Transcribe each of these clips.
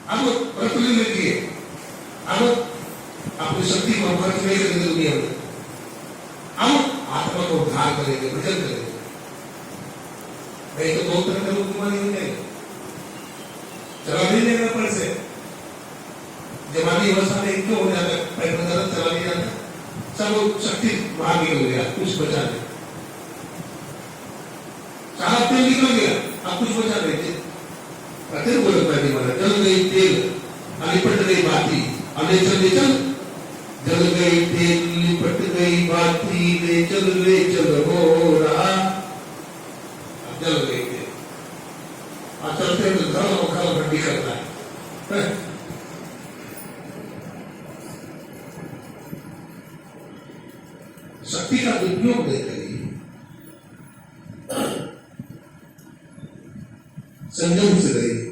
अब प्रफुल्लित लगी, अब अपनी शक्ति को खर्च नहीं करेंगे दुनिया में, अब आत्मा को उद्धार करेंगे, भजन करेंगे। नहीं तो दो तरह के लोग बीमारी हो जाएंगे, चला नहीं जाएगा पर से। जवानी अवस्था में क्यों हो जाता है, पैर दर्द चला नहीं जाता, सब शक्ति बाहर निकल गया, कुछ बचा नहीं, सारा तेल निकल गया, अब कुछ बचा नहीं थे। कहते बोले पहली बार जल गई तेल, लिपट गई बाती, अब ले चल, जल गई तेल, लिपट गई बाती, ले चल हो रहा, अब जल गई तेल। और चलते तो धर्म और खल भट्टी करता है। शक्ति का दुरुपयोग नहीं करिए, संयम से रहिए,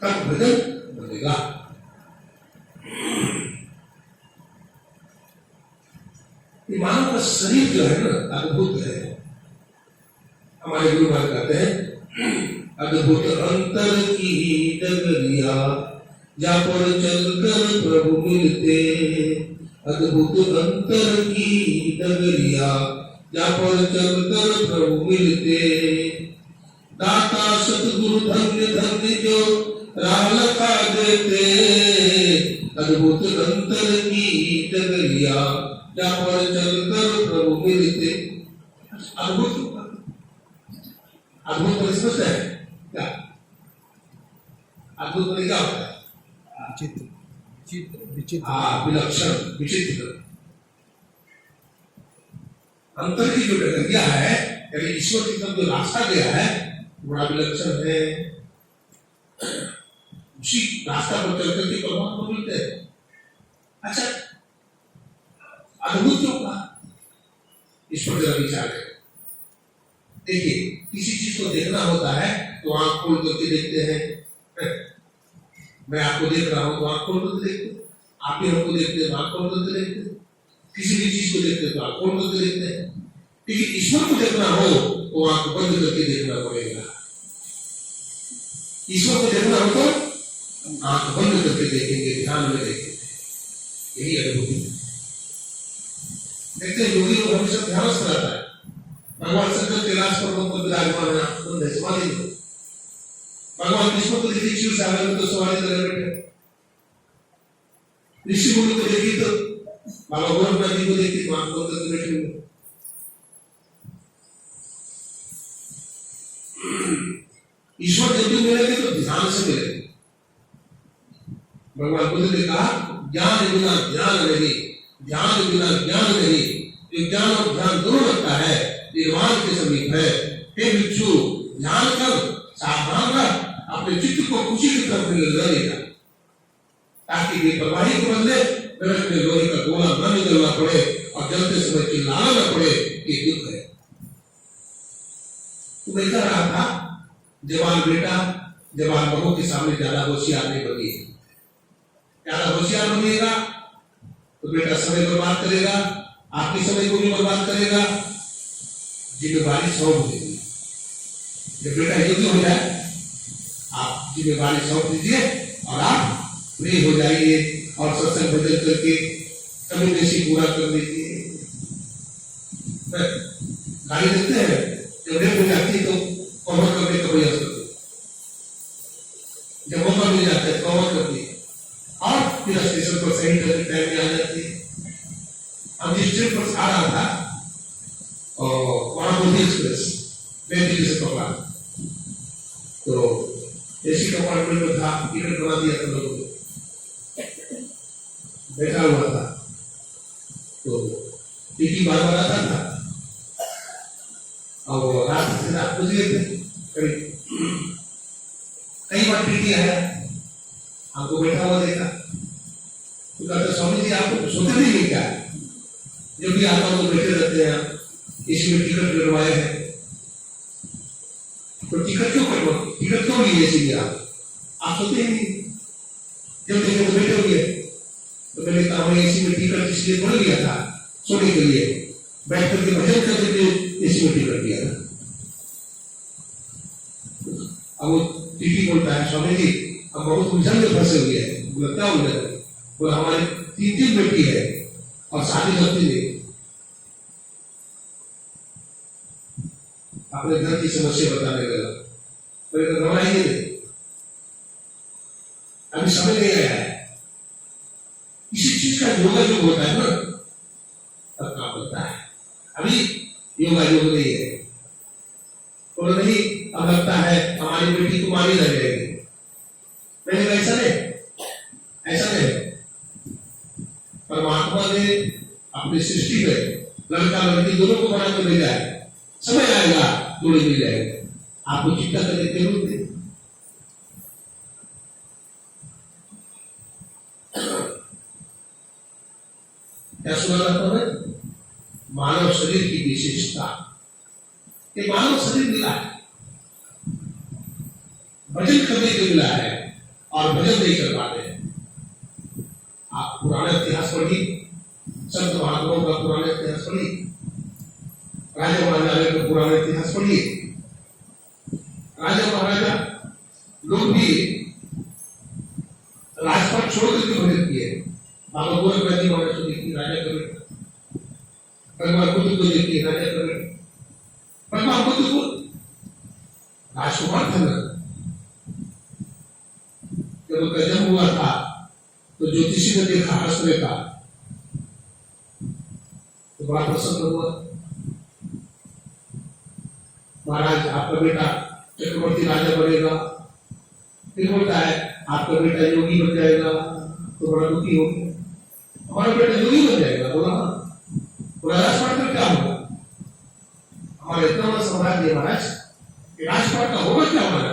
तब भजन बनेगा। मानव का शरीर जो है ना अद्भुत है। हमारे गुरु महाराज कहते हैं अद्भुत अंतर की डगरिया, जा पर चलकर प्रभु मिलते। अद्भुत अंतर की डगरिया, जा पर चलकर प्रभु मिलते। दाता सतगुरु धन्य धन्य जो राह लखा देते। अद्भुत अंतर की डगरिया, जा पर चलकर प्रभु मिलते। अद्भुत अद्भुत स्पष्ट है क्या? अद्भुत क्या होता है? विचित्र, विचित्र, विलक्षण, विचित्र। अंतर की जो डगरिया है, यानी ईश्वर की तरफ जो रास्ता गया है, बड़ा विलक्षण है। उसी रास्ता पर चलकर के परमात्मा मिलते हैं। अच्छा, अद्भुत क्यों कहा? इस पर जरा विचार करें। देखिए, किसी चीज को देखना होता है तो आंख खोल करके देखते हैं। मैं आपको देख रहा हूं तो आंख खोल करके देखते हैं, आप भी हमको देखते हैं तो आंख खोल करके देखते हैं, किसी भी चीज को देखते हैं तो आंख खोल करके देखते हैं। लेकिन ईश्वर को देखना हो तो आंख बंद करके देखना पड़ेगा। ईश्वर को देखना हो तो आंख बंद करके देखेंगे, ध्यान में देखेंगे। यही अनुभूति देखते हैं। योगी लोग हमेशा ध्यान से रहता है। भगवान शंकर कैलाश पर्वत पर विराजमान है, समाधि में। भगवान विष्णु को देखिए शिव सागर में तो समाधि लगे बैठे। ऋषि मुनि को देखिए तो बाबा गोरखनाथ जी को देखिए तो आंख बंद करके बैठे हुए। ईश्वर जब भी मिलेंगे तो ध्यान से मिलेंगे। भगवान बुद्ध ने कहा ज्ञान बिना ध्यान नहीं, ध्यान बिना ज्ञान नहीं। जो ज्ञान और ध्यान दोनों रखता है निर्वाण के समीप है। हे भिक्षु, ध्यान कर, सावधान रह, अपने चित्त को खुशी की तरफ लेगा, ताकि बेपरवाही के बदले नरक में लोहे का गोला न निकलना पड़े और जलते समय चिल्लाना न पड़े कि दुख है। तो मैं कह रहा था जवान बेटा जवान बहू के सामने ज्यादा होशियार नहीं बनिए। ज्यादा होशियार बनिएगा तो बेटा समय बर्बाद करेगा, आपके समय को भी बर्बाद करेगा। जिम्मेवारी सौंप दीजिए। जब बेटा योग्य हो जाए आप जिम्मेवारी सौंप दीजिए और आप फ्री हो जाइए और सत्संग भजन करके कम्युनिकेशन पूरा कर लीजिए। गाड़ी देते हैं जब रेट हो जाती है तो कवर करने का प्रयास करते, जब मौका मिल जाता है कवर करती है और फिर स्टेशन पर सही टाइम में आ जाती है। हम जिस ट्रेन पर आ रहा था और वहां मोदी एक्सप्रेस मैं दिल्ली से पकड़ा तो एसी कंपार्टमेंट में था, टिकट बना दिया था, लोगों को बैठा हुआ था तो टीटी बार बार आता था और रात से रात बज गए थे करीब। कई बार टीटी आया, हमको बैठा हुआ देखा तो कहते स्वामी जी आप सोते नहीं क्या? जब भी आता हूं तो बैठे रहते हैं, इसमें टिकट करवाए हैं तो टिकट क्यों करवा, टिकट क्यों लिए इसीलिए आप सोते ही नहीं। जब देखे तो बैठे हुए तो मैंने कहा मैं इसी में टिकट इसलिए थोड़ा लिया था सोने के लिए, बैठ करके भजन करने के लिए इसी में टिकट लिया था। अब वो टीटी बोलता है, स्वामी जी हम बहुत उलझन में फंसे हुए हैं। बोला क्या उलझन? बोला हमारी 3 बेटी है और शादी करती नहीं। अपने घर की समस्या बताने लगा। तो घबराइए नहीं, अभी समझ नहीं आया है। इसी चीज का योगायोग होता है ना, तब काम होता है। अभी योगायोग नहीं है, तो नहीं अब लगता है हमारी बेटी तुम्हारी रह जाएगी। नहीं, ऐसा नहीं, ऐसा नहीं। परमात्मा ने अपनी सृष्टि में लड़का लड़की दोनों को बना कर भेजा है। समय आएगा जोड़ी मिल जाएगा, आपको चिंता करने की जरूरत नहीं। क्या सुना जाता है? मानव शरीर की विशेषता, ये मानव शरीर मिला है, भजन करने को मिला है और भजन नहीं कर पाते हैं। आप पुराना इतिहास पढ़िए, संत महात्माओं का पुराना इतिहास पढ़िए, राजा महाराजा का पुराना इतिहास पढ़िए। राजा महाराजा लोग भी राजपाट छोड़ करके भजन किए। बाबा गोरखनाथ जी महाराज को देखिए, राजा का बेटा। भगवान बुद्ध को देखिए, राजा का बेटा। भगवान बुद्ध को राजकुमार था ना, जब उनका जन्म हुआ था तो ज्योतिषी ने देखा हंसने का, तो बड़ा प्रसन्न हुआ। महाराज आपका बेटा चक्रवर्ती राजा बनेगा। फिर बोलता है आपका बेटा योगी बन जाएगा, तो बड़ा दुखी हो गया। हमारा बेटा योगी बन जाएगा। बोला राजपाट का क्या होगा? हमारा इतना बड़ा साम्राज्य है महाराज, राजपाट का होगा क्या हमारा?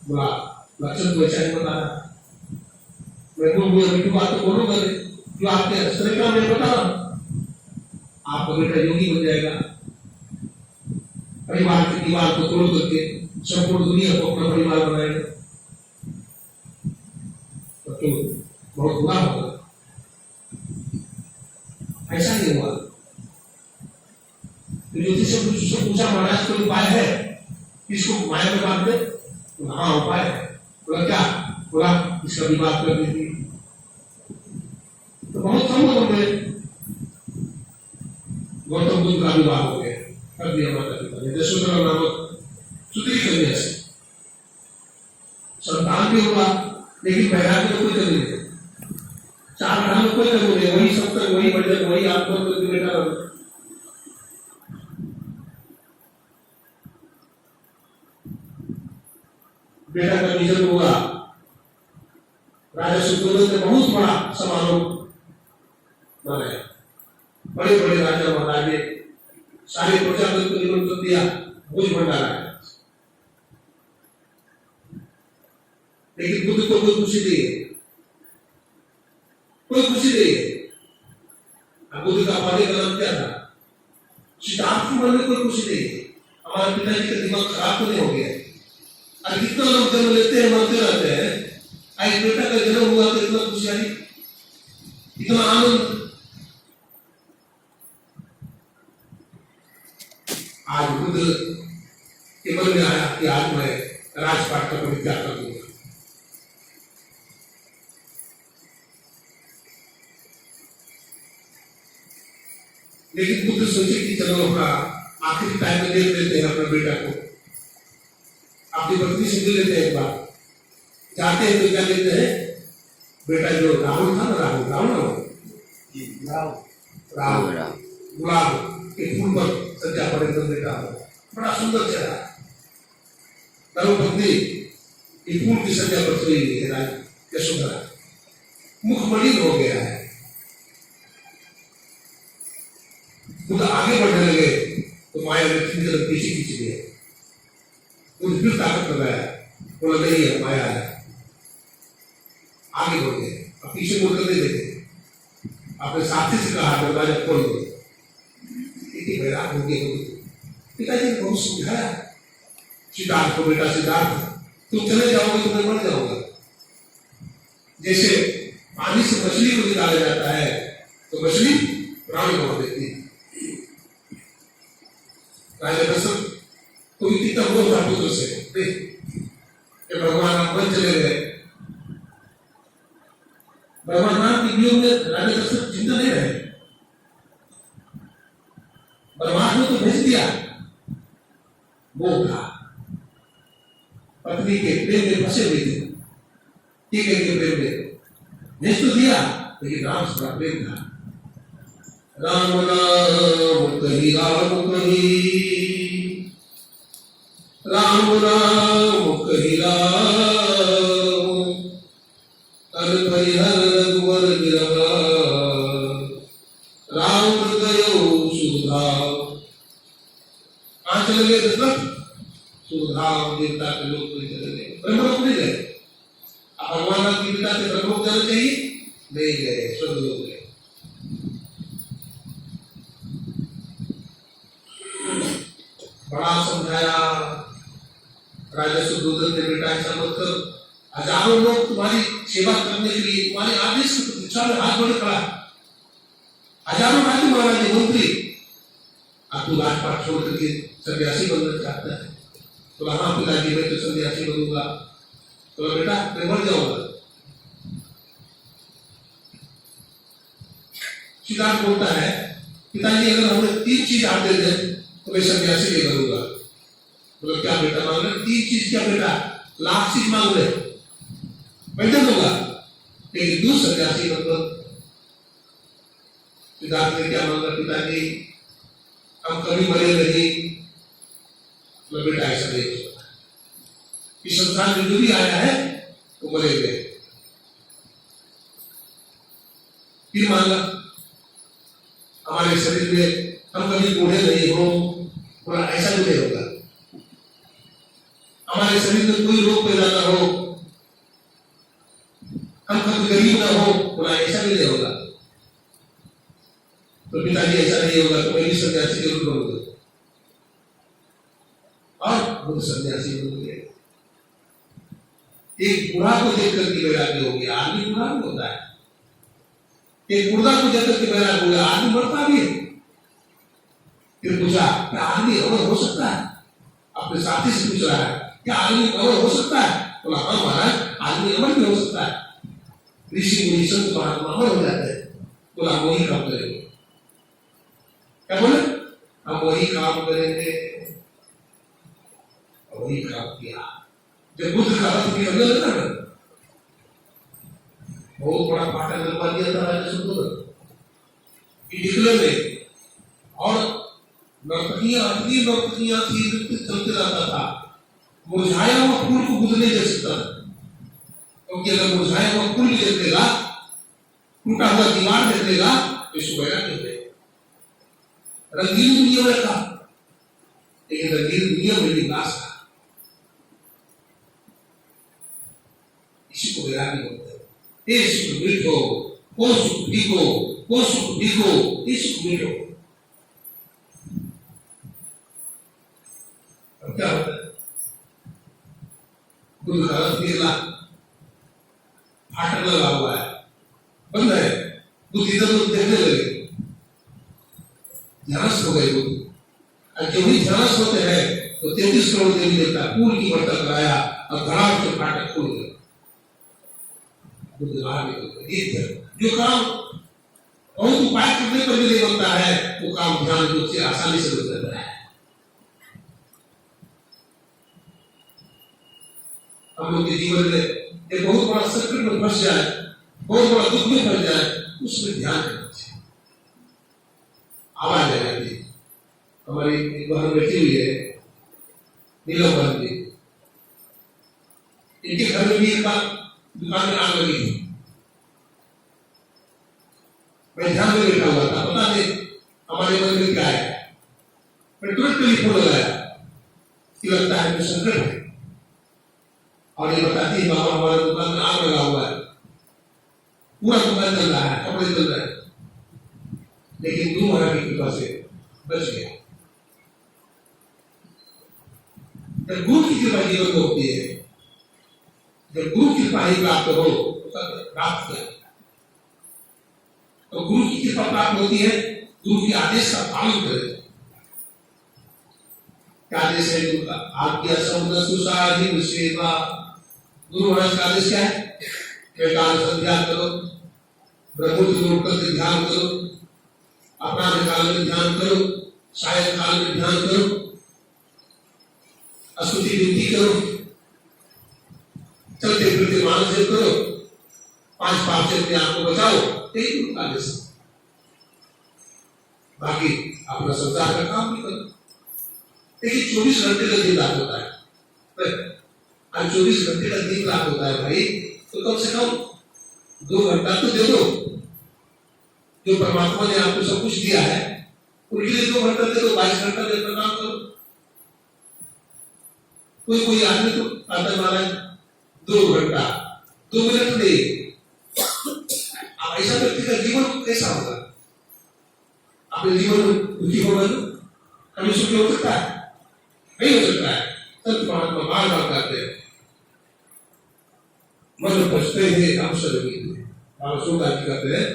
बोला लक्षण तो ऐसा ही बता रहा, मैं मीठी बात तो बोलूंगा नहीं, जो आपके अस्त्र का मैं बता रहा हूं। आपका बेटा योगी बन जाएगा, परिवार की दीवार को तोड़ करके संपूर्ण दुनिया को अपना परिवार बनाएगा, तो बहुत बुरा होगा। ऐसा नहीं हुआ। तो ज्योतिष से पूछा महाराज कोई उपाय है इसको माया में बांध दे? तो हाँ उपाय है। बोला क्या? बोला इसका विवाह कर दीजिए। तो बहुत कम हो गए, गौतम बुद्ध का विवाह हो गया, कर दिया माता पिता ने। यशोधरा नामक सुंदरी कन्या से संतान भी हुआ, लेकिन वैराग्य में कोई कमी नहीं, 4 महीने में कोई कमी नहीं, वही सत्संग, वही भजन, वही आत्मतत्व बेटा। बेटा का निधन हुआ, राजा सुखदेव ने बहुत बड़ा समारोह मनाया। बड़े बड़े राजा महाराजे सारे प्रजापति को निमंत्रण दिया, भोज भंडारा है। लेकिन बुद्ध को कोई खुशी नहीं है, कोई खुशी नहीं है। बुद्ध का पाने का नाम क्या था? सिद्धार्थ के मन में कोई खुशी नहीं है। हमारे पिताजी का दिमाग खराब तो नहीं हो गया? और कितना लोग जन्म लेते हैं, मरते रहते हैं। आज बेटा का जन्म हुआ तो इतना खुशहाली, इतना आनंद। आज बुद्ध के मन में आया कि आज मैं राजपाट का परित्याग कर दूंगा। लेकिन बुद्ध सोचे कि चलो अपना आखिरी टाइम में देख लेते हैं अपने बेटा को, अपनी पत्नी से मिल लेते हैं एक बार। जाते हैं तो क्या लेते हैं? बेटा जो राहुल था ना, राहुल गुलाब के फूल पर सज्जा पड़े तो बेटा बड़ा सुंदर चेहरा, धर्मपत्नी के फूल की सज्जा पर सोई हुई है यशोधरा, मुख मलिन हो गया है। खुद आगे बढ़ने लगे तो माया ने पीछे खींच लिया। खुद फिर ताकत लगाया, बोला नहीं है माया है, आगे बढ़ गए। अब पीछे मुड़ कर नहीं देखे, अपने साथी से कहा दरवाजा खोल दो। बैराग हो गए। पिताजी ने बहुत समझाया सिद्धार्थ को, बेटा सिद्धार्थ तुम चले जाओगे तो मैं मर जाऊंगा। जैसे पानी से मछली को निकाला जाता है तो मछली प्राण गवा देती है। राजा दशरथ कोई कितना वो था पुत्र से नहीं कि भगवान राम वन चले गए। भगवान राम की वियोग में राजा दशरथ जिंदा नहीं रहे, वनवास में तो भेज दिया। वो था पत्नी के प्रेम में फंसे हुए थे, ठीक है कि प्रेम में भेज तो दिया, लेकिन राम से बड़ा प्रेम था। राम नाम कही राम कही, राम नाम कही राम, कर परिहर रघुवर बिरहा, राम हृदय सुधा। कहाँ चले गए दशरथ? सुधाम देवता के लोग कोई चले गए, ब्रह्मलोक नहीं गए। अब भगवान राम की पिता से ब्रह्मलोक जाना चाहिए, नहीं गए, स्वर्गलोक गए। बड़ा समझाया राजा सुद्धोधन ने, बेटा ऐसा मत कर, हजारों लोग तुम्हारी सेवा करने के लिए तुम्हारे आदेश की प्रतीक्षा में हाथ जोड़े खड़ा, हजारों राज्य महाराज मंत्री, अब तू राजपाट छोड़ करके सन्यासी बनना चाहता है। तो हाँ पिताजी मैं तो सन्यासी बनूंगा। तो बेटा मैं मर जाऊंगा। सिद्धार्थ बोलता है पिताजी अगर हमें 3 चीज आप दे दें तो मैं सन्यासी नहीं बनूंगा। मतलब क्या बेटा मांग रहे? 3 चीज क्या बेटा? लाख चीज मांग रहे, मैं दे दूंगा, लेकिन तू सन्यासी मतलब। सिद्धार्थ ने क्या मांगा? पिताजी हम कभी मरे नहीं। तो बेटा ऐसा नहीं हो सकता, इस संसार में जो भी आया है वो मरेंगे। फिर मांगा हमारे शरीर में हम कभी बूढ़े नहीं हो, पूरा ऐसा भी नहीं होगा। हमारे शरीर में कोई रोग पैदा ना हो, हम कभी गरीब ना हो, पूरा ऐसा भी नहीं होगा। तो पिताजी ऐसा नहीं होगा तो मैं भी सन्यासी जरूर बनूंगा। और वो सन्यासी बनूंगे। एक बूढ़ा को देख करके वैराग्य हो गया, आदमी बूढ़ा भी होता है। एक मुर्दा को देख करके वैराग्य हो गया, आदमी मरता भी है। फिर पूछा क्या आदमी अमर हो सकता है? अपने साथी से पूछ रहा है क्या आदमी अमर हो सकता है? बोला हाँ महाराज, आदमी अमर भी हो सकता है। ऋषि मुनि संत महात्मा अमर हो जाते हैं। बोला वही काम करेंगे। क्या बोले? हम वही काम करेंगे। वही काम किया। जब बुद्ध का रथ निकलने लगा ना, बहुत बड़ा पाटा लगवा दिया था राजा सुद्धोधन कि निकले में, और नर्तकियां थी, नृत्य चलते रहता था। मुरझाया हुआ फूल को बुद्ध नहीं दे सकता, क्योंकि अगर मुरझाया हुआ फूल भी देख लेगा, टूटा हुआ दीवार देख लेगा तो इसको बैठा नहीं देगा। रंगीन दुनिया में था, लेकिन रंगीन दुनिया में विकास था। इसी को वैराग्य बोलते हैं। ये सुख मीठो, वो सुख दिखो, वो सुख दिखो, ये सुख मीठो। अब क्या होता है? बुद्ध का रथ निकला, फाटक लगा हुआ है, बंद है। बुद्ध इधर उधर देखने लगे, ध्यानस्थ हो गए बुद्ध। और जो भी ध्यानस्थ होते हैं तो 33 करोड़ देवी देवता पूल की बर्तन कराया और धड़ाम से फाटक खोल गए। बुद्ध बाहर निकल गए। जो काम बहुत उपाय करने पर भी नहीं बनता है, वो काम ध्यान रूप से आसानी से बन जाता है। हम लोग के जीवन में एक बहुत बड़ा संकट में फंस जाए, बहुत बड़ा दुख में फंस जाए, उसमें ध्यान करना चाहिए। आवाज आ जाती है। हमारी बहन बैठी हुई है, नीलम बहन जी, इनके घर में भी एक बार दुकान में आग लगी थी। मैं ध्यान में बैठा हुआ था, पता नहीं हमारे मन में क्या है। मैं तुरंत टेलीफोन लगाया कि लगता है कुछ संकट है, और ये बताती है बाबा हमारे दुकान में आग लगा हुआ है, पूरा दुकान चल रहा है, कपड़े चल रहे हैं, लेकिन गुरु महाराज की कृपा से बच गया। जब गुरु की कृपा जीवन में होती है, जब गुरु की कृपा ही प्राप्त हो तो प्राप्त किया। तो गुरु की कृपा प्राप्त होती है, गुरु के आदेश का पालन करें। क्या आदेश है गुरु का? आपकी असंग सुसाहिब सेवा। गुरु महाराज का आदेश क्या है? काल संध्या करो, ब्रह्मोत्तर में उठकर ध्यान करो, अपराध काल में ध्यान करो, सायं काल में ध्यान करो, स्तुति विनती करो, चलते फिरते मानस जप करो, 5 पाप से अपने आप को बचाओ। यही गुरु का आदेश है। बाकी अपना संसार का काम भी करो। देखिए 24 घंटे का दिन रात होता है। आज 24 घंटे का दिन रात होता है भाई, तो कम से कम 2 घंटा तो दे दो। जो परमात्मा ने आपको सब कुछ दिया है उनके लिए 2 घंटा दे दो। 22 घंटा में अपना काम करो। कोई आदमी तो आता है महाराज 2 घंटा 2 मिनट नहीं। अब ऐसा व्यक्ति का जीवन कैसा होगा? अपने जीवन में दुखी होगा तो कभी सुखी हो सकता है? नहीं हो सकता है। संत महात्मा बार बार कहते हैं मन पछते हैं अवसर बीते। बाबा सूरदास जी कहते हैं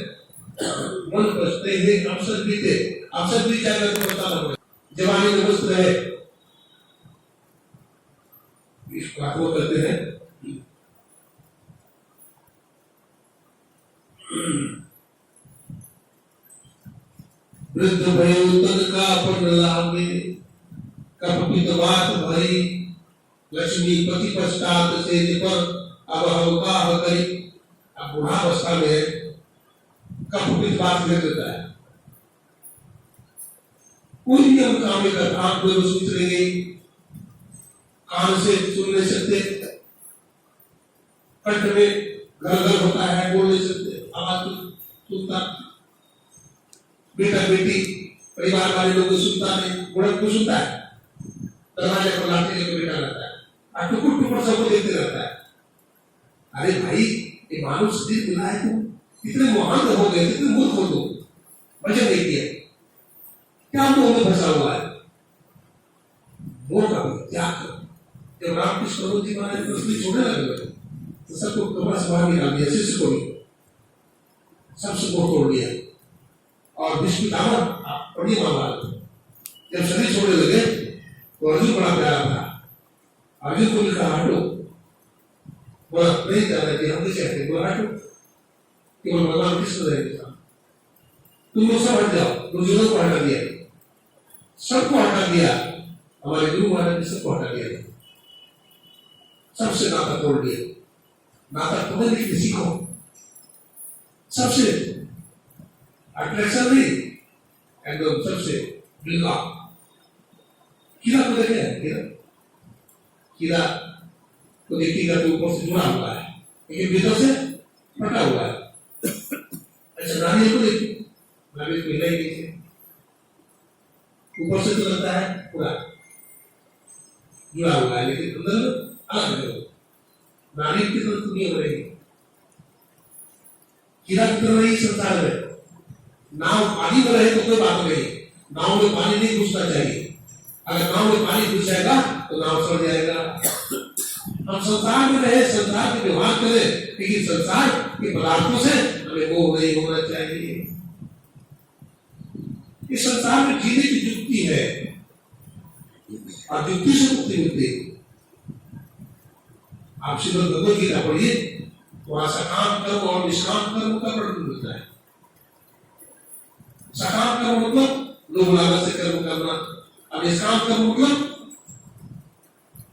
मन पछते हैं अवसर बीते। अवसर बीत जाएगा तो बताना पड़ेगा। जवानी में मस्त रहे इसको आप वो कहते हैं वृद्ध भयो तन का अपन लागे, कपटित बात भरी, लक्ष्मी पति पश्चात से पर अब अवकाह करी। अब बुढ़ावस्था में कपटित बात कर देता है। कोई भी हम काम नहीं करता, आप कोई सूत्र नहीं, कान से सुन नहीं सकते, कंठ में गलगल होता है, बोल नहीं सकते, आवाज सुनता, बेटा बेटी परिवार वाले लोग सुनता नहीं, बुढ़ा को सुनता है, दरवाजे पर लाठी लेकर बेटा रहता है, और टुकुर टुकुर सबको देखते रहता है। अरे भाई ये मानव शरीर मिला है, तुम इतने महान हो गए, इतने मूर्ख हो तुम, वजन नहीं किया, क्या मुंह में फंसा हुआ है? मोह का त्याग करो। जब रामकृष्ण जी महाराज पृथ्वी छोड़ने लगे तो सबको कमरा से बाहर निकाल दिया, शिष्य को भी सबसे मोह तोड़ दिया। और विष्णु दामन बड़ी महाभारत जब शरीर छोड़ने लगे तो अर्जुन बड़ा प्यारा था। अर्जुन को लिखा हटो, बोला नहीं जाना चाहिए, हम कैसे हटे? बोला हटो, केवल भगवान कृष्ण रहेंगे, तुम लोग सब हट जाओ। दुर्योधन को हटा दिया, सबको हटा दिया, हमारे गुरु महाराज ने सबको हटा दिया, सबसे नाता तोड़ दिया। नाता तोड़ने की किसी को सबसे अट्रैक्शन नहीं, एकदम सबसे बिल्ला। कीड़ा को देखे हैं, कीड़ा को देखिएगा तो ऊपर से जुड़ा हुआ है लेकिन भीतर से फटा हुआ है। अच्छा नारियल को देखिए, नारियल को हिलाई नहीं, ऊपर से तो लगता है पूरा जुड़ा हुआ है लेकिन अंदर अलग है। नारियल की तरह दुनिया बनेगी, कीड़ा की तरह नहीं संसार में। नाव पानी में रहे तो कोई बात नहीं, नाव में पानी नहीं घुसना चाहिए। अगर नाव में पानी घुस जाएगा तो नाव सड़ जाएगा। हम संसार में रहे, संसार के व्यवहार करें, लेकिन संसार के पदार्थों से हमें मोह नहीं होना चाहिए। इस संसार में जीने की युक्ति है और युक्ति से मुक्ति मिलती है। आप श्रीमद् भगवद गीता पढ़िए, वहां सकाम कर्म और निष्काम कर्म का वर्णन मिलता है। सकाम कर्म मतलब लोग लालच से कर्म करना, अब निष्काम कर्म मतलब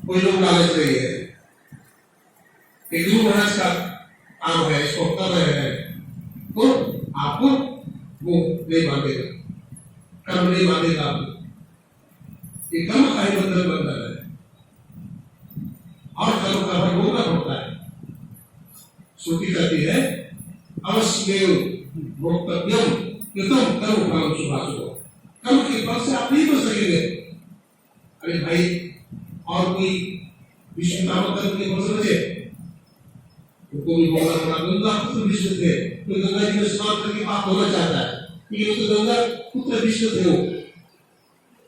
कोई लोग लालच नहीं है। एक गुरु महाराज का काम है, इसको कर रहे हैं तो आपको वो नहीं मांगेगा, कर्म नहीं मांगेगा। ये कर्म का ही बंधन बन रहा है और कर्म का फल भोगना पड़ता है। श्रुति कहती है अवश्य भोक्तव्यम कृतम कर्म फलम शुभाशुभ। कर्म के फल से आप नहीं बच सकेंगे। अरे भाई और कोई विष्णु कर्म के फल से बचे, उनको भी बोलना पड़ा। गंगा पुत्र विष्णु थे, कोई गंगा जी में स्नान करके पाप होना चाहता है, लेकिन तो गंगा पुत्र विष्णु थे वो,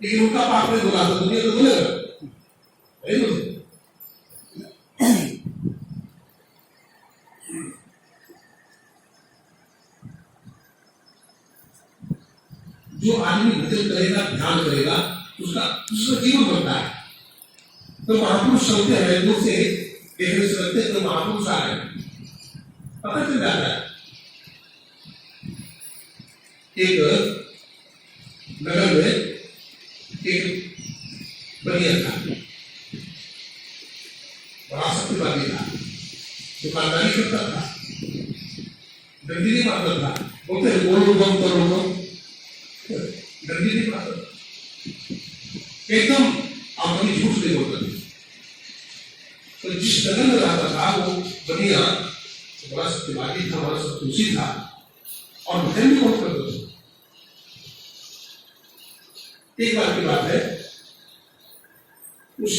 लेकिन उनका पाप नहीं धुला तो दुनिया तो धुलेगा नहीं धुले। जो आदमी भजन करेगा, ध्यान करेगा, उसका उसका जीवन बनता है। तो महापुरुष चलते हैं, दूर से देखने से लगते हैं तो महापुरुष आ रहे हैं, पता चल जाता है। एक नगर में एक बनिया था, बड़ा शक्तिवादी था, दुकानदारी करता था, डंडी नहीं मारता था, बोलते हैं बोलो बम करो बम, डंडी नहीं मारता था, एकदम आप कभी झूठ नहीं बोलते थे। तो जिस नगर में रहता था वो बनिया बड़ा शक्तिवादी था, बड़ा शक्तिशाली था और भजन भी बहुत करता था। एक बार की बात है, उस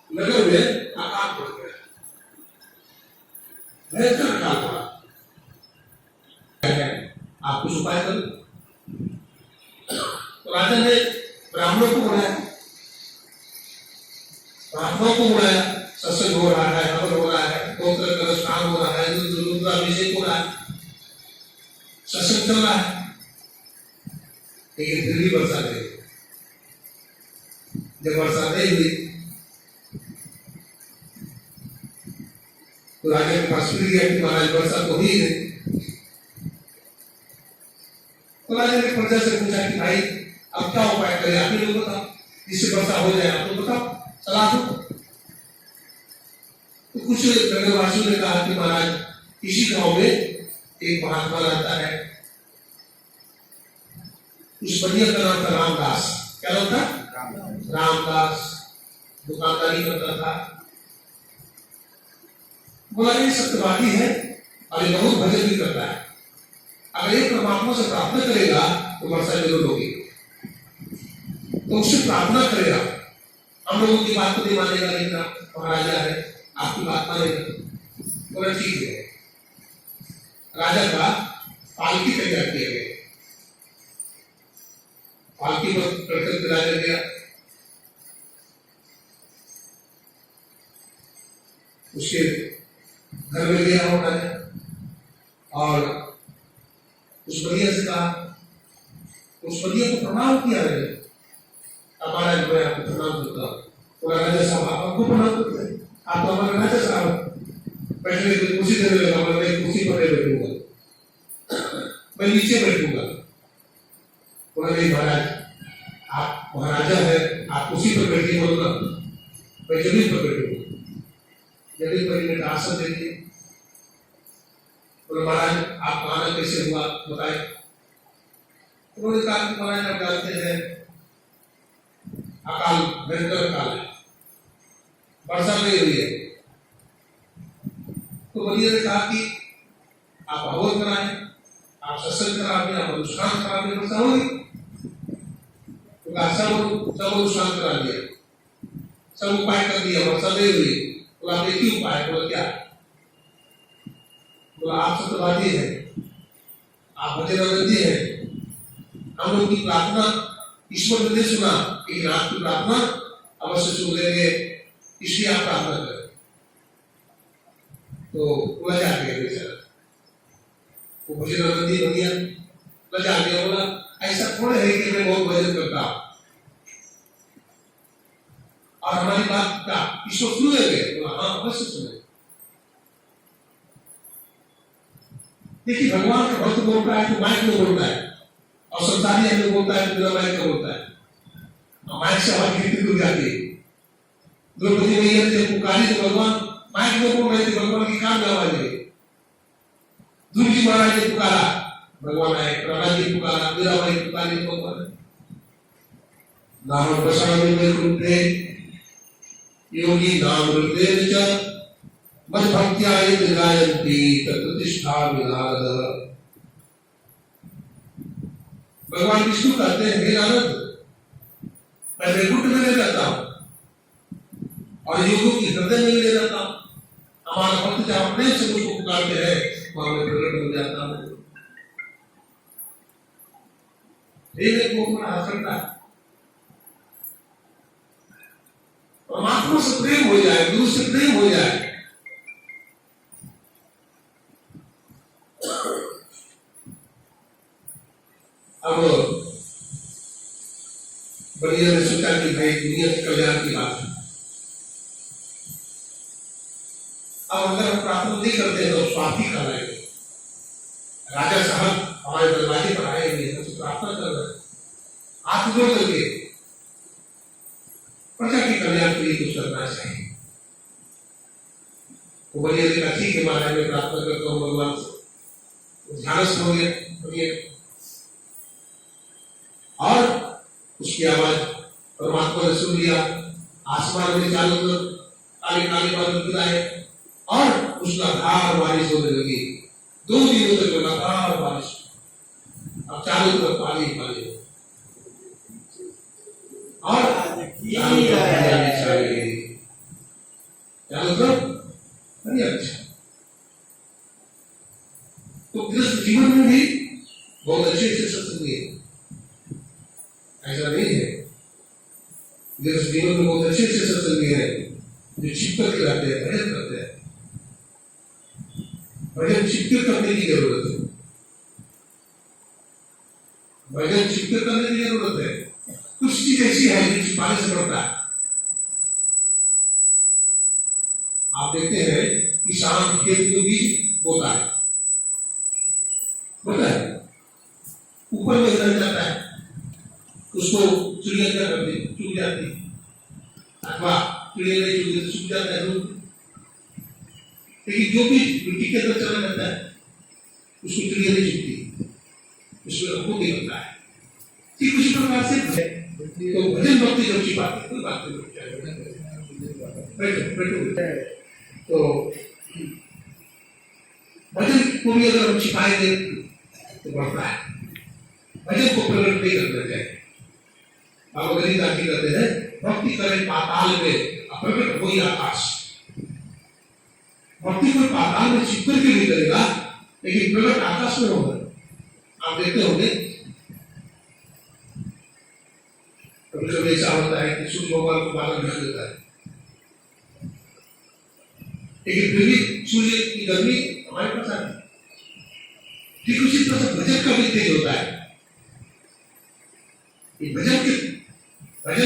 नगर में अकाल पड़ गया, भयंकर अकाल पड़ा। आप कुछ उपाय करो। तो राजा ने ब्राह्मणों को बुलाया, ब्राह्मणों को बुलाया, सत्संग हो रहा है, हवन हो रहा है, गोत्र का अनुष्ठान हो रहा है, रुद्राभिषेक हो रहा है, सत्संग चल रहा है, लेकिन फिर भी वर्षा नहीं। जब वर्षा नहीं हुई तो राजा के पास फिर गया कि महाराज वर्षा तो हुई नहीं। तो राजा ने प्रजा से पूछा कि भाई अब क्या उपाय करें, आप ही लोग बताओ, जिससे वर्षा हो जाए, आप लोग बताओ, सलाह दो। तो कुछ नगरवासियों ने कहा कि महाराज इसी गांव में एक महात्मा रहता है, उस बनिया का नाम था रामदास। क्या नाम था? रामदास। दुकानदारी करता था। बोला ये सत्यवादी है और ये बहुत भजन भी करता है, अगर ये परमात्मा से प्रार्थना करेगा तो वर्षा जरूर होगी। तो उससे प्रार्थना करेगा, हम लोगों की बात को नहीं मानेगा, लेकिन आप महाराजा है, आपकी बात मानेगा। बोला ठीक है। राजा का पालकी तैयार किया गया, पालकी पर चढ़कर के राजा गया, उसके घर में गया हो राजा और उस बनिया से कहा, उस बनिया को प्रणाम किया राजा। अब महाराज मैं आपको प्रणाम करता हूँ। बोला राजा साहब आप आपको प्रणाम करते हैं, आप तो हमारे राजा साहब, बैठने की कुर्सी देने लगा, मैं कुर्सी पर नहीं बैठूंगा, मैं नीचे बैठूंगा। बोला नहीं महाराज आप महाराजा है, आप उसी पर बैठिए, बोलना मैं जमीन पर बैठूंगा। जमीन पर एक आसन देंगे। बोले महाराज आप आना कैसे हुआ बताए। उन्होंने कहा कि महाराज आप जानते हैं अकाल भयंकर अकाल है, वर्षा नहीं हुई है। तो बनिया ने कहा कि आप हवन कराएं, आप सत्संग कराएं, आप अनुष्ठान कराएं, वर्षा होगी। तो सब अनुष्ठान करा दिया, सब उपाय कर दिया, वर्षा नहीं हुई। तो आप एक ही उपाय, बोला क्या? बोला आप सत्यवादी है, आप भजनानंदी है, हम लोग की प्रार्थना ईश्वर ने नहीं सुना, लेकिन आपकी प्रार्थना अवश्य सुन लेंगे, इसलिए आप प्रार्थना करें। तो लजा गया बेचारा, वो भजनानंदी बन गया, लजा गया। बोला ऐसा थोड़े है कि मैं बहुत भजन करता हूं और हमारी बात का ईश्वर सुनेंगे। बोला हाँ अवश्य सुनेंगे। देखिए भगवान का भक्त बोलता है तो माइक में बोलता है, और संसारी आदमी बोलता है तो बिना माइक का बोलता है, और माइक से आवाज गिरती हो जाती है। द्रौपदी मैया ने जब पुकारी तो भगवान माइक में बोल रहे थे, भगवान की कान में आवाज आई। ध्रुव जी महाराज ने पुकारा, भगवान आए, प्रहलाद जी पुकारा, मीराबाई पुकारी, भगवान नाम प्रसाद में रूपे योगी नाम रूपे च मद भक्त्या गायन्ति तत्प्रतिष्ठा विनारद। भगवान विष्णु कहते हैं हे नारद, मैं वैकुंठ में ले जाता हूं और योगों की हृदय में ले जाता हूं। हमारा भक्त जहां प्रेम से मुझको पुकारते हैं वहां मैं प्रकट हो जाता हूं। एक बड़ा हंसता है, परमात्मा से प्रेम हो जाए, गुरु से प्रेम हो जाए, अब भैया ने सोचा कि भाई दुनिया के कल्याण की बात है, अब अगर हम प्रार्थना नहीं करते हैं तो स्वार्थी कहलाएंगे। राजा साहब हमारे दरवाजे पर आए हुए हैं, तो प्रार्थना कर रहे हैं, हाथ जोड़ करके प्रजा के कल्याण के लिए कुछ करना चाहिए। तो भैया ने कहा ठीक है महाराज, मैं प्रार्थना करता हूँ भगवान से। ध्यानस्थ हो गए और उसकी आवाज परमात्मा ने सुन लिया। आसमान में चारों तरफ काले काले बादल गिराए और उसका धार बारिश होने लगी। 2 दिनों तक लगातार बारिश, अब चारों तरफ पानी पानी और चारों तरफ अच्छा। तो गृहस्थ जीवन में भी बहुत अच्छे अच्छे सत्संग है, ऐसा नहीं है। गृहस्थ जीवन में बहुत अच्छे अच्छे सत्संग है जो छिपकर के रहते हैं, भजन करते हैं। भजन छिपकर करने की जरूरत है, भजन छिपकर करने की जरूरत है। कुछ चीज ऐसी है जो छिपाने से बढ़ता है। आप देखते हैं किसान खेत में भी बोता है, ऊपर में रह जाता है, उसको चिड़िया क्या करती, चुग जाती, अथवा चिड़िया नहीं चुगती तो सूख जाता है दूध। लेकिन जो भी मिट्टी के अंदर चला जाता है उसको चिड़िया नहीं चुगती, उसमें अनुभव नहीं होता है। ठीक उसी प्रकार से तो भजन भक्ति जब छिपाते हैं, कोई बात नहीं, बैठो। तो भजन को भी अगर हम छिपाएंगे तो बढ़ता है। भजन को प्रकट नहीं करना चाहिए। बाबा गरीबदास जी कहते हैं, भक्ति करे पाताल में प्रकट हो आकाश। भक्ति को पाताल में छिपकर के नहीं करेगा, लेकिन प्रकट आकाश में होगा। आप देखते होंगे कभी कभी ऐसा होता है कि सूर्य भगवान को बादल ढक देता है, लेकिन फिर भी सूर्य की गर्मी हमारे पास आती है। ठीक उसी तरह से भजन का भी तेज होता है। ये भजन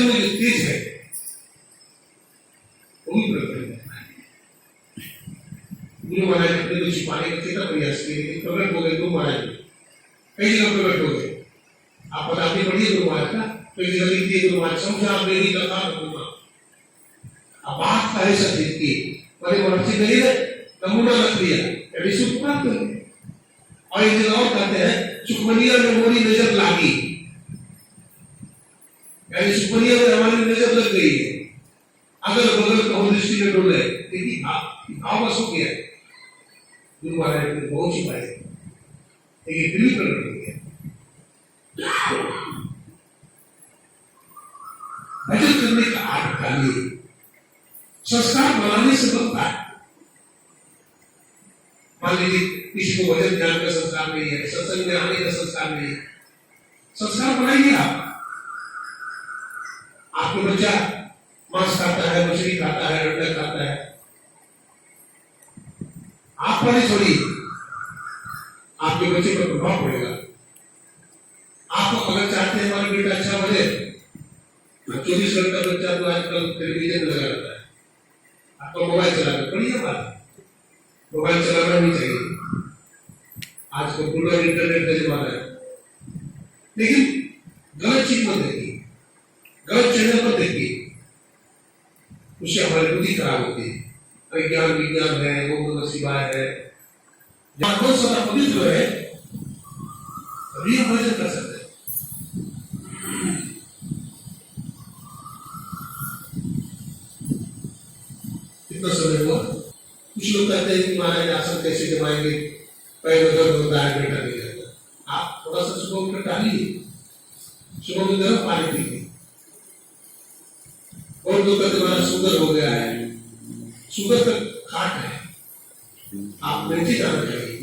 में जो तेज है वो भी प्रकट होता है। गुरु महाराज अपने को छिपाने का कितना प्रयास किए, लेकिन प्रकट हो गए गुरु महाराज, कई जगह प्रकट हो गए। आप बताते पढ़िए गुरु महाराज का, कई जगह लिख दिए गुरु महाराज, समझा मेरी कथा कहूंगा। अब बात का ऐसा देखिए, बड़े महर्षि नहीं है, नमूना रख दिया, यदि सुख प्राप्त हो। और एक जगह और कहते हैं, सुखमनिया में मोरी नजर लागी, यानी सुखमनिया में हमारी नजर लग गई है, अगल बगल कहो दृष्टि में डोले, लेकिन भाव बस हो गया। गुरु महाराज ने बहुत छिपाए, लेकिन फिर भी प्रकट हो गया। भजन करने का आठ डालिए, संस्कार बनाने से बनता है। मान लीजिए किसी को भजन ज्ञान का संस्कार नहीं है, सत्संग में आने का संस्कार नहीं है, संस्कार बनाइए आप। आपको बच्चा मांस खाता है, मछली खाता है, अंडा खाता है, आप पर छोड़िए, आपके बच्चे पर प्रभाव पड़ेगा। आप अगर चाहते हैं हमारा बेटा अच्छा बने, 24 घंटा बच्चा तो आजकल टेलीविजन लगा रहता है, आपका मोबाइल चलाना, बढ़िया बात है, मोबाइल चलाना नहीं चाहिए। आज कंप्यूटर इंटरनेट का जमाना है, लेकिन गलत चीज मत देखिए, गलत चैनल पर देखिए, उससे हमारी बुद्धि खराब होती है। विज्ञान विज्ञान है, ओम नमः शिवाय है, जहां बहुत सारा पवित्र है, अभी हम भजन कर सकते हैं। कितना समय हुआ? कुछ लोग कहते हैं कि महाराज आसन कैसे जमाएंगे, पैर में दर्द होता है, बेटा नहीं रहता। आप थोड़ा सा सुबह उठकर टहलिए, सुबह में गर्म पानी पीजिए। और जो कहते हमारा शुगर हो गया है, शुगर का खाट है, आप मेथी दाना खाइए,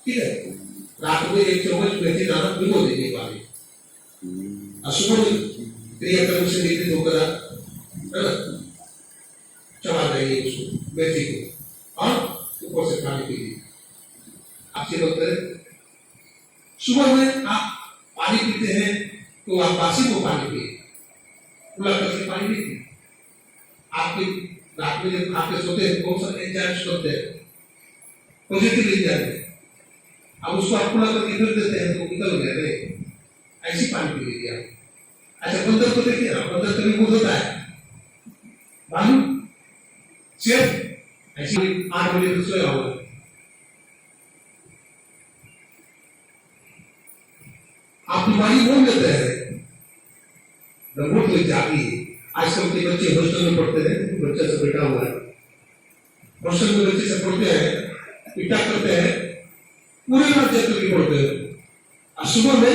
ठीक है? रात में 1 चम्मच मेथी दाना भिगो दीजिए पानी, और सुबह में क्रियाक्रम से निकलित होकर है ना, चबा देंगे उसको, मेथी को, और ऊपर से पानी पीजिए। आपसे लोग करें, सुबह में आप पानी पीते हैं तो आप बासी को पानी पिए, खुला करके पानी नहीं पिए। आपके रात में जब आपके सोते हैं बहुत सारे एंजाइम्स होते हैं, पॉजिटिव एंजाइम, अब उसको आप खुला करके फिर देते हैं तो निकल गया नहीं, ऐसी पानी पी लीजिए आप। अच्छा बंदर को देखिए ना, बंदर कभी मूड होता है मालूम, सिर्फ ऐसी 8 बजे तक सोया हुआ, आप बीमारी बोल देते हैं बहुत लोग जागी। आजकल के बच्चे हॉस्टल में पढ़ते हैं, बच्चा से बैठा हुआ है, हॉस्टल में बच्चे से पढ़ते हैं, पिटा करते हैं, पूरे रात जब तक पढ़ते हैं, और सुबह में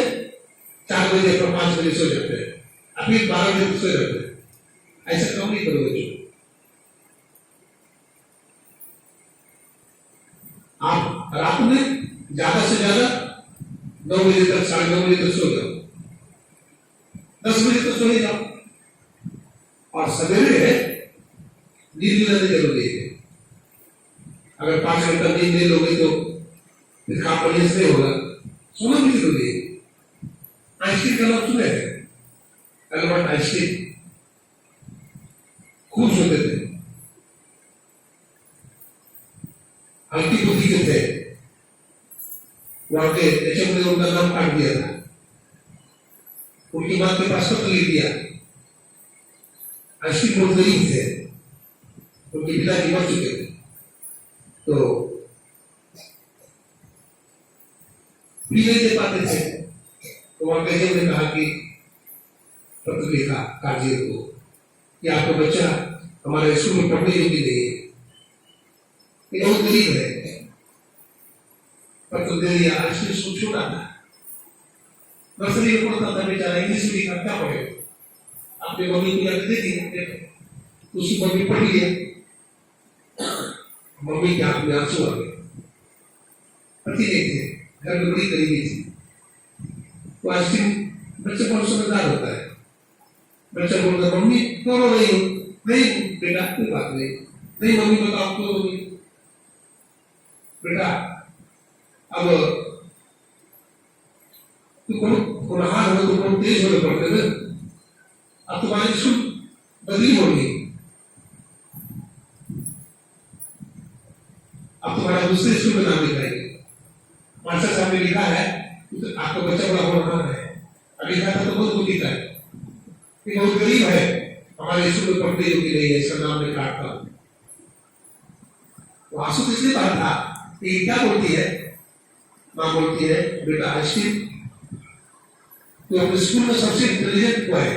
4 बजे पर 5 बजे सो जाते हैं, अभी 12 बजे तक सो जाते हैं। ऐसा क्यों नहीं करो बच्चों? आप रात में ज्यादा से ज्यादा 9 बजे तक, 9:30 बजे तक सो जाओ, 10 बजे तक सो ही जाओ, और सवेरे नींद लेना जरूरी है। अगर 5 घंटा नींद ले लोगे तो फिर कॉन्फिडेंस नहीं होगा, सोना भी जरूरी है। आइंस्टीन का नाम सुने हैं, एल्बर्ट आइंस्टीन खूब सोते थे, हल्की बुद्धि के थे, वहां के एचएम ने उनका नाम काट दिया था, उनकी मां के पास पत्र लिख दिया। आइंस्टीन बहुत गरीब थे, उनके पिताजी मर चुके थे, तो भी नहीं दे पाते थे, तो वहां के एचएम ने कहा कि पत्र लिखा काजियर को कि आपका बच्चा हमारे स्कूल में पढ़ने योग्य नहीं है, ये बहुत गरीब है, पत्र दे दिया। आइंस्टीन स्कूल छोटा था, नर्सरी में पढ़ता था बेचारा, इंग्लिश में लिखा, क्या पढ़ेगा? अपने मम्मी को जाके दे दिया, उसकी मम्मी पढ़ लिया, मम्मी के आंख में आंसू आ गए, पति नहीं थे, घर में बड़ी गरीबी थी। तो आइंस्टीन बच्चे बहुत समझदार होता है, बच्चा बोलता मम्मी क्यों रो रही हो? नहीं बेटा कोई बात नहीं, नहीं मम्मी बताओ क्यों रो रही? बेटा अब तू गुनहगार हो, तो बहुत तेज होने पड़ते थे, अब तुम्हारी स्कूल बदली होगी, अब तुम्हारा दूसरे स्कूल में नाम लिखाएंगे। मास्टर साहब ने लिखा है तो आपका बच्चा बड़ा होनहार है, अब लिखा था तो बहुत बुद्धि का है, ये बहुत गरीब है, हमारे स्कूल में पढ़ने योग्य नहीं है, इसका नाम नहीं काटता। तो आंसू किसने कहा था? ये क्या बोलती है? मां बोलती है बेटा आइंस्टीन तो अपने स्कूल में सबसे इंटेलिजेंट हुआ है,